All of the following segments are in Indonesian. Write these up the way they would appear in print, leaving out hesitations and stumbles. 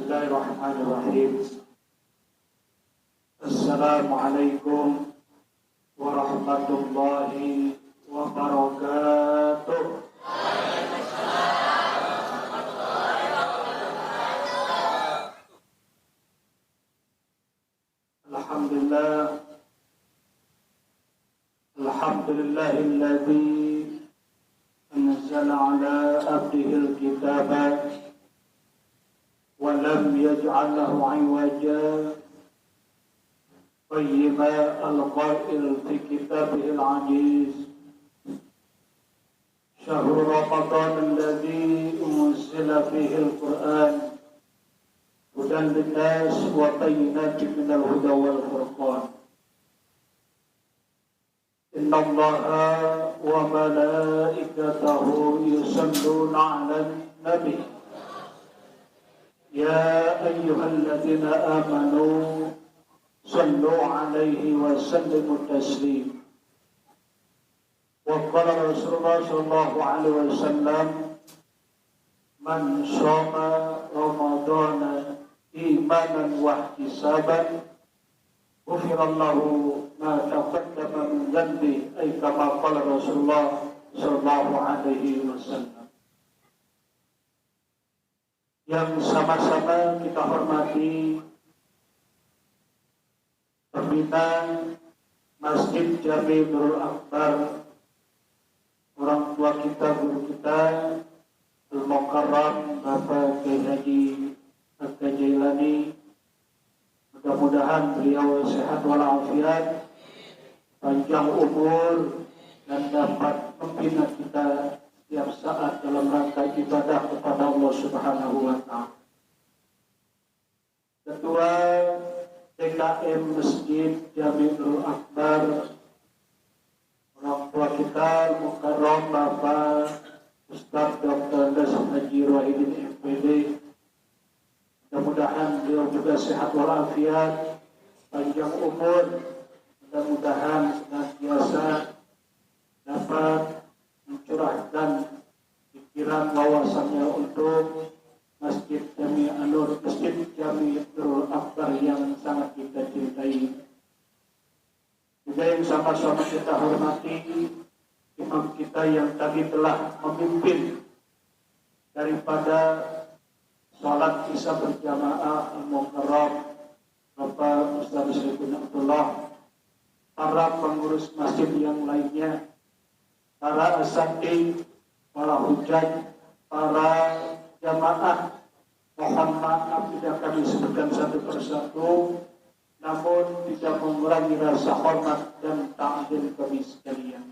Bismillahirrahmanirrahim. Assalamualaikum warahmatullahi wabarakatuh. Alhamdulillah. Alhamdulillahilladzi anzala ala abdihil kitaba ولم يجعل له عوجا قيما القائل في كتابه العزيز شهر رمضان الذي أنزل فيه القرآن هدى للناس وبينات من الهدى والفرقان إن الله وملائكته يصلون على النبي يا أيها الذين آمنوا صلوا عليه وسلموا تسليما وقال رسول الله صلى الله عليه وسلم من صام رمضان إيمانا واحتسابا غفر له ما تقدم من ذنبه أي كما قال رسول الله صلى الله عليه وسلم. Yang sama-sama kita hormati pimpinan Masjid Jami Nurul Akbar, orang tua kita, guru kita Al-Mukarram Bapak Kiai Haji Aga Jailani. Mudah-mudahan beliau sehat walafiat, panjang umur, dan dapat membina kita setiap saat dalam rangka ibadah kepada Allah Subhanahu wa Ta'ala. Ketua TKM Masjid Jami Nurul Akbar, orang tua kita Mukarram Bapak Ustaz Dr. Haji Rohidin FPD. Mudah-mudahan beliau juga sehat walafiat, panjang umur, mudah-mudahan senantiasa dapat mencurahkan pikiran wawasannya untuk Masjid Jami Nurul Akbar yang sangat kita cintai. Juga yang sama-sama kita hormati imam kita yang tadi telah memimpin daripada sholat isya berjamaah Al-Mukarram Bapak Ustaz Syekh Abdullah, para pengurus masjid yang lainnya, para asatidz, para hujjah, para jamaah, mohon maaf tidak kami sebutkan satu persatu, namun tidak mengurangi rasa hormat dan ta'zim kami sekalian.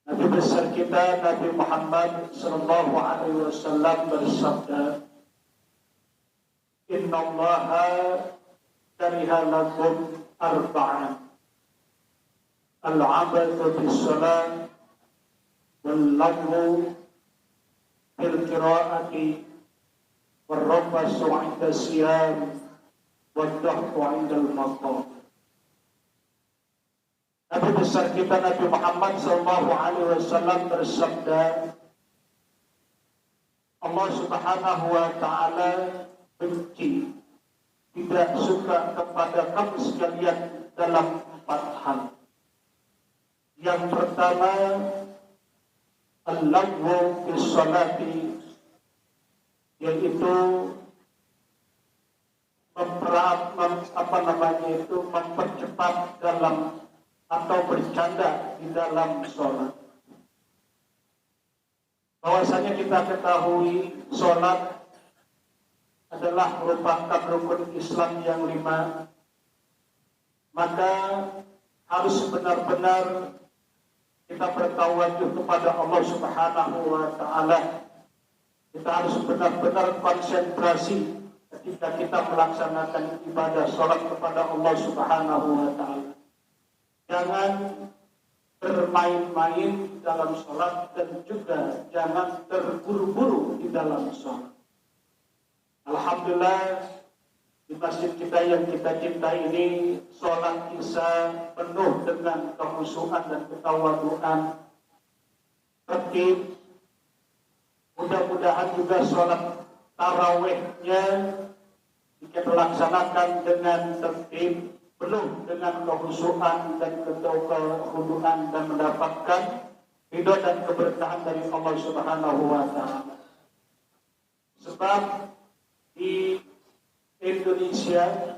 Nabi besar kita Nabi Muhammad sallallahu alaihi wasallam bersabda, Inna Allaha kariha lakum arba'an, al-'abathu bis-salat wal-lagwu bil-qira'ati wal-rafasu 'inda siyam wad-dahku 'inda al-maqam. Nabi besar kita Nabi Muhammad sallallahu alaihi wasallam bersabda, Allah Subhanahu wa Ta'ala benci, tidak suka kepada kamu sekalian dalam 4 hal. Yang pertama, al-lagwu fis salati, yaitu mempercepat dalam atau bercanda di dalam sholat. Bahwasanya kita ketahui sholat adalah merupakan rukun Islam yang 5, maka harus benar-benar kita bertawajuh kepada Allah Subhanahu wa Ta'ala. Kita harus benar-benar konsentrasi ketika kita melaksanakan ibadah sholat kepada Allah Subhanahu wa Ta'ala. Jangan bermain-main dalam sholat dan juga jangan terburu-buru di dalam sholat. Alhamdulillah, di masjid kita yang kita cintai ini, sholat isya penuh dengan kekhusyuan dan ketawaduan, tertib. Mudah-mudahan juga sholat tarawihnya jika dilaksanakan dengan tertib, penuh dengan kehusuan dan kekhuduan dan mendapatkan ridho dan keberkahan dari Allah Subhanahu wa taala. Sebab di Indonesia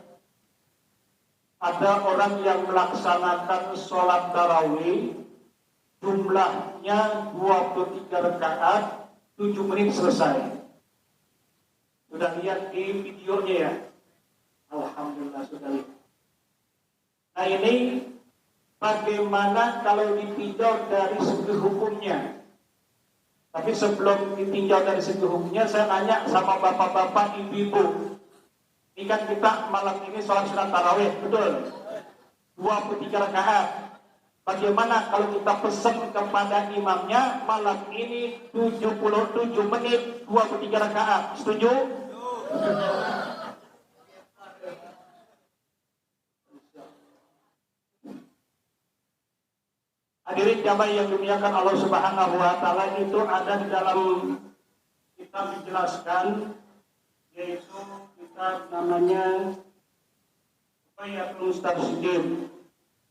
ada orang yang melaksanakan sholat tarawih jumlahnya 23 rakaat 7 menit selesai. Sudah lihat di videonya ya? Alhamdulillah sudah lihat. Nah ini bagaimana kalau ditinjau dari segi hukumnya? Tapi sebelum ditinjau dari segi hukumnya, saya nanya sama bapak-bapak, ibu-ibu. Ini kan kita malam ini sholat sunat tarawih, betul? 23 rakaat. Bagaimana kalau kita pesan kepada imamnya malam ini 77 menit 23 rakaat? Setuju? Hadirin jamaah yang dimuliakan Allah Subhanahu wa taala, itu ada di dalam kitab dijelaskan, yaitu kitab namanya Bayatul Mustarsyidin,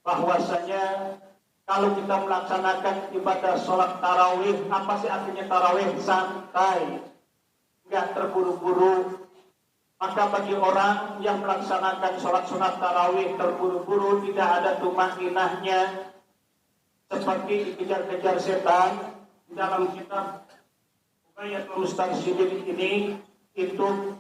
bahwasanya kalau kita melaksanakan ibadah sholat tarawih, apa sih artinya tarawih? Santai, nggak terburu-buru. Maka bagi orang yang melaksanakan sholat sunat tarawih terburu-buru, tidak ada tumaninahnya, seperti dikejar-kejar setan, di dalam kitab Bayatul Mustarsyidin ini itu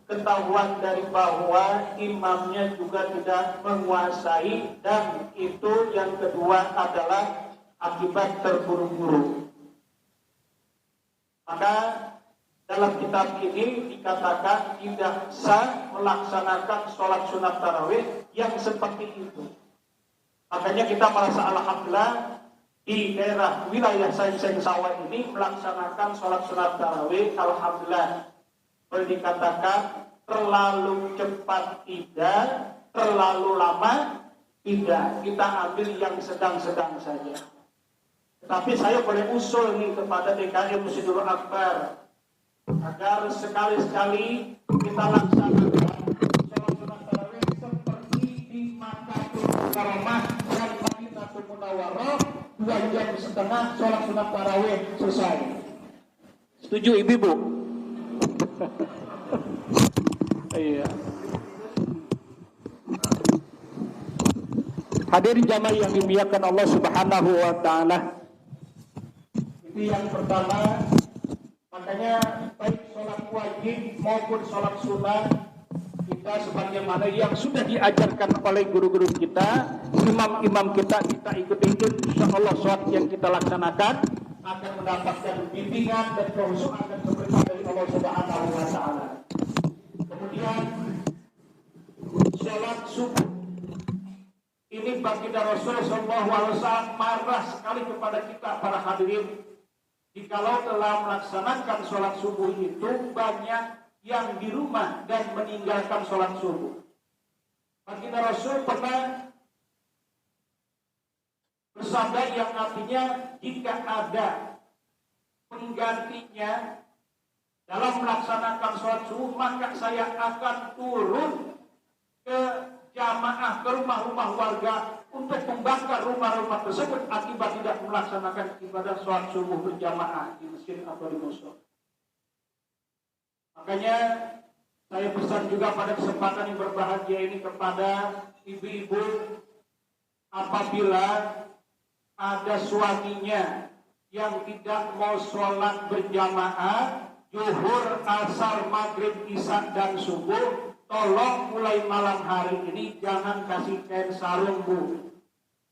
ketahuan dari bahwa imamnya juga tidak menguasai, dan itu yang kedua adalah akibat terburu-buru. Maka dalam kitab ini dikatakan tidak sah melaksanakan sholat sunat tarawih yang seperti itu. Makanya kita merasa alhamdulillah di daerah wilayah Seng Sawah ini melaksanakan sholat sunat tarawih, alhamdulillah. Boleh dikatakan terlalu cepat tidak, terlalu lama tidak. Kita ambil yang sedang-sedang saja. Tapi saya boleh usul nih kepada DKM Masjidul Akbar agar sekali-sekali kita laksanakan sholat sunat tarawih seperti di Makkahul Mukarramah dan Madinatul Munawwarah, 2 jam setengah sholat sunat tarawih selesai. Setuju ibu-ibu? Iya. Hadirin jamaah yang dimuliakan Allah Subhanahu wa taala. Itu yang pertama. Makanya baik sholat wajib maupun sholat sunat, kita sebagaimana yang sudah diajarkan oleh guru-guru kita, imam-imam kita ikuti, insya Allah sholat yang kita laksanakan akan mendapatkan bimbingan dan kehusuan dan keberkahan dari Allah Subhanahu wa taala. Kemudian sholat subuh ini baginda Rasul sallallahu alaihi wasallam marah sekali kepada kita para hadirin. Jikalau telah melaksanakan sholat subuh itu banyak yang di rumah dan meninggalkan sholat subuh. Baginda Rasul pernah bersabda yang artinya, jika ada penggantinya dalam melaksanakan sholat subuh, maka saya akan turun ke jamaah, ke rumah-rumah warga untuk membakar rumah-rumah tersebut akibat tidak melaksanakan ibadah sholat subuh berjamaah di masjid atau di musola. Makanya saya pesan juga pada kesempatan yang berbahagia ini kepada ibu-ibu, apabila ada suaminya yang tidak mau sholat berjamaah zuhur, asar, maghrib, isya dan subuh, tolong mulai malam hari ini jangan kasih kain sarung, Bu.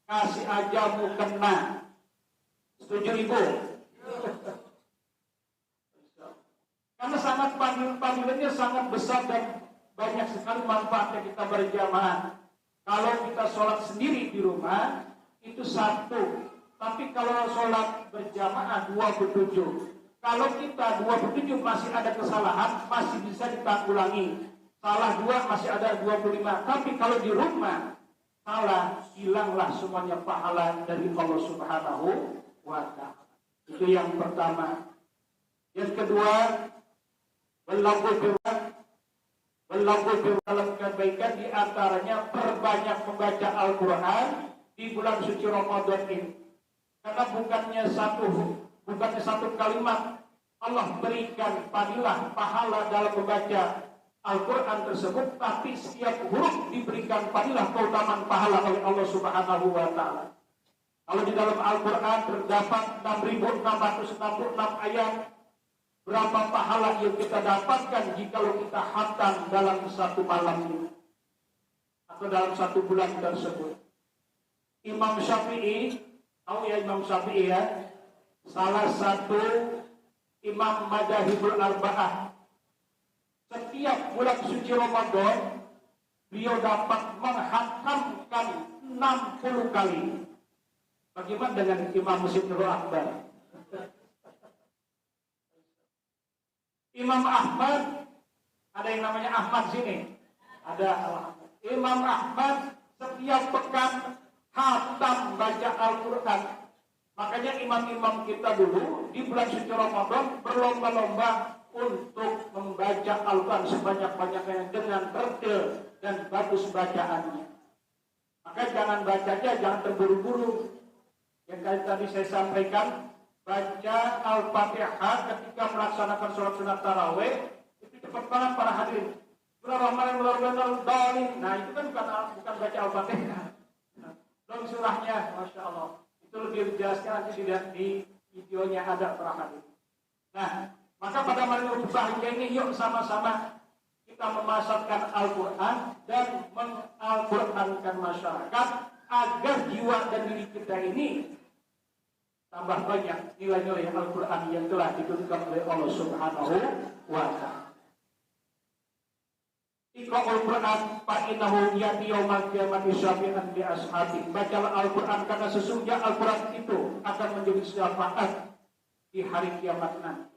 Kasih aja mukena. Setuju Ibu? Karena sangat panggilannya sangat besar dan banyak sekali manfaatnya kita berjamaah. Kalau kita sholat sendiri di rumah itu satu, tapi kalau sholat berjamaah 27. Kalau kita 27 masih ada kesalahan, masih bisa ditanggulangi. Salah 2 masih ada 25. Tapi kalau di rumah salah, hilanglah semuanya pahala dari Allah Subhanahu wa taala. Itu yang pertama. Yang kedua, berlaku dalam kebaikan, di antaranya perbanyak membaca Al-Quran di bulan suci Ramadan ini. Karena bukannya satu kalimat Allah berikan fadilah pahala dalam membaca Al-Quran tersebut, tapi setiap huruf diberikan fadilah keutamaan pahala oleh Allah Subhanahu wa Ta'ala. Kalau di dalam Al-Quran terdapat 6.666 ayat, berapa pahala yang kita dapatkan jikalau kita khatam dalam satu malam ini atau dalam satu bulan tersebut. Imam Syafi'i, tahu ya Imam Syafi'i ya, salah satu imam Madzhabul Arba'ah. Setiap bulan suci Ramadan beliau dapat menghatamkan 60 kali. Bagaimana dengan Imam Masjidil Akbar? Imam Ahmad, ada yang namanya Ahmad sini. Ada Imam Ahmad setiap pekan khatam baca Al-Quran. Makanya imam-imam kita dulu di bulan suci Ramadan berlomba-lomba untuk membaca Al-Quran sebanyak-banyaknya dengan tertil dan bagus bacaannya. Maka jangan bacanya, jangan terburu-buru. Yang tadi saya sampaikan, baca Al-Fatihah ketika melaksanakan sholat sunat tarawih itu cepat banget para hadirin. Nah itu kan bukan baca Al-Fatihah. Belum surahnya, Masya Allah. Itu lebih dijelaskan nanti dilihat di videonya ada para hadirin. Nah, maka pada malam berbahagia ini yuk sama-sama kita memasarkan Al-Quran dan mengal-Qurankan masyarakat agar jiwa dan diri kita ini tambah banyak nilai-nilai Al-Quran yang telah diturunkan oleh Allah Subhanahu wa Ta'ala. Iqra'ul Quran fa'innahu ya'ti yaumal qiyamati syafi'an li ashabi. Bacalah Al-Quran karena sesungguhnya Al-Quran itu akan menjadi syafaat di hari kiamat nanti.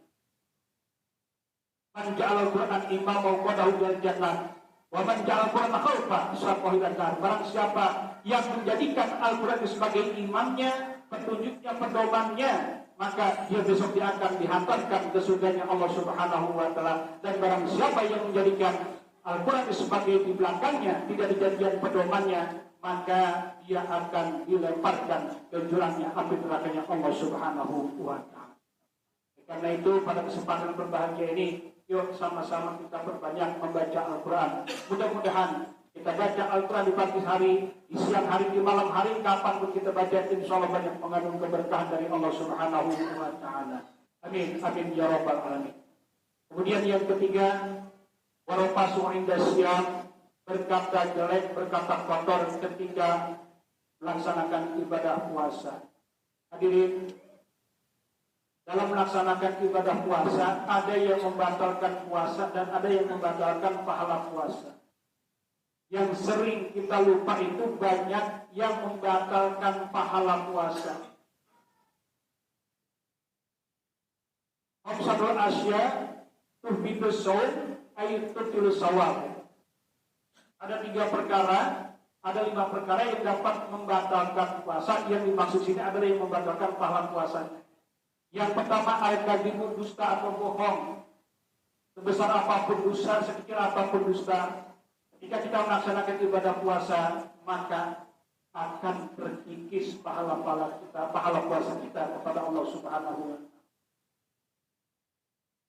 Man ja'al Al-Quran imamau qadahu bil jannah wa man ja'al Al-Quran khawfa syafahu ila nar. Barang siapa yang menjadikan Al-Quran sebagai imamnya, petunjuknya, pedomannya, maka dia besok dia akan dihantarkan ke surganya Allah Subhanahu wa Ta'ala. Dan barang siapa yang menjadikan Al-Quran sebagai di belakangnya, tidak dijadikan pedomannya, maka dia akan dilemparkan ke jurangnya api nerakanya Allah Subhanahu wa Ta'ala. Karena itu pada kesempatan berbahagia ini, yuk sama-sama kita perbanyak membaca Al-Quran. Mudah-mudahan kita baca Al-Quran di pagi hari, di siang hari, di malam hari, kapan pun kita baca, insya Allah banyak mengandung keberkahan dari Allah Subhanahu wa Ta'ala. Amin, amin ya rabbal alamin. Kemudian yang ketiga, warofasu inda siyam, berkata jelek, berkata kotor ketika melaksanakan ibadah puasa. Hadirin, dalam melaksanakan ibadah puasa ada yang membatalkan puasa dan ada yang membatalkan pahala puasa. Yang sering kita lupa itu banyak yang membatalkan pahala puasa. Afsadul asya tuhbidus shaum ayatutul sawab. Ada 3 perkara, ada 5 perkara yang dapat membatalkan puasa. Yang dimaksud sini adalah yang membatalkan pahala puasanya. Yang pertama, al-kadhibu, dusta atau bohong. Sebesar apapun dosa, sekecil apapun dusta, jika kita melaksanakan ibadah puasa, maka akan terkikis pahala puasa kita kepada Allah Subhanahu wa Ta'ala.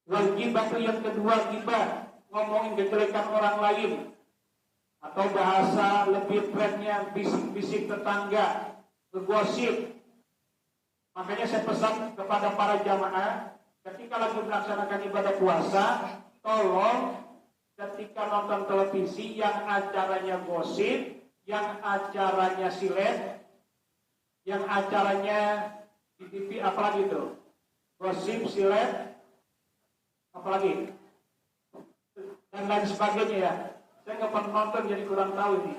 Wal ghibah, yang kedua, ghibah, ngomongin kejelekan orang lain, atau bahasa lebih trennya bisik-bisik tetangga, bergosip. Makanya saya pesan kepada para jamaah, ketika lagi melaksanakan ibadah puasa, tolong ketika nonton televisi yang acaranya gosip, yang acaranya silet, yang acaranya di TV, apalagi itu gosip, silet, apalagi dan lain sebagainya ya. Saya nggak pernah nonton jadi kurang tahu ini.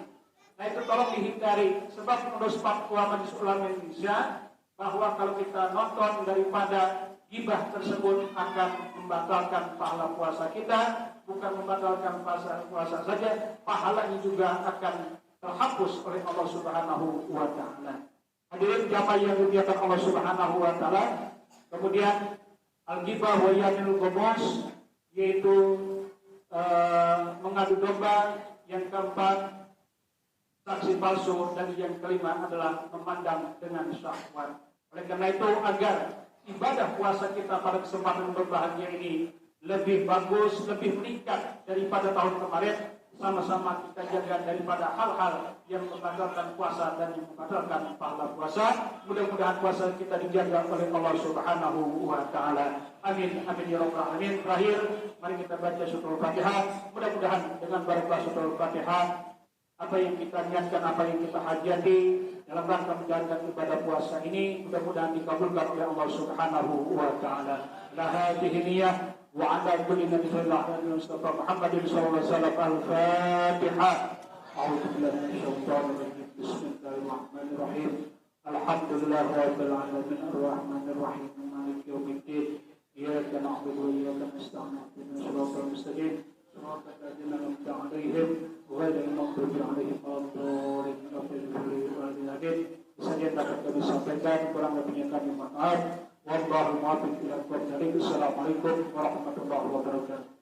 Nah itu tolong dihindari, sebab menurut fatwa Majelis Ulama Indonesia bahwa kalau kita nonton daripada ghibah tersebut akan membatalkan pahala puasa kita. Bukan membatalkan puasa saja, pahalanya juga akan terhapus oleh Allah Subhanahu wa Ta'ala. Hadirin jamaah yang dimuliakan Allah Subhanahu wa Ta'ala. Kemudian al-ghibah wa yaminul ghamus, yaitu mengadu domba, yang keempat saksi palsu, dan yang kelima adalah memandang dengan syahwat. Oleh karena itu, agar ibadah puasa kita pada kesempatan berbahagia ini lebih bagus, lebih meningkat daripada tahun kemarin, sama-sama kita jaga daripada hal-hal yang membatalkan puasa dan yang membatalkan pahala puasa. Mudah-mudahan puasa kita dijaga oleh Allah Subhanahu wa taala. Amin amin ya rabbal alamin. Terakhir, mari kita baca suratul Fatihah. Mudah-mudahan dengan barakah suratul Fatihah, apa yang kita niatkan, apa yang kita hajati dalam rangka menjalankan ibadah puasa ini, mudah-mudahan dikabulkan oleh Allah Subhanahu wa taala. La hadhihi niyyah وعلى كل نبي صلى الله عليه وسلم محمد صلى الله عليه وسلم الفاتحة. أعوذ بالله من الشيطان الرجيم. بسم الله الرحمن الرحيم. الحمد لله رب العالمين الرحمن الرحيم مالك يوم الدين. إياك نعبد وإياك نستعين اهدنا الصراط المستقيم صراط الذين أنعمت عليهم غير المغضوب عليهم ولا الضالين. Saja dapat kami sampaikan, kurang lebihnya kami mohon maaf. Wallahul muwaffiq ila aqwamit thoriq. Assalamualaikum warahmatullahi wabarakatuh.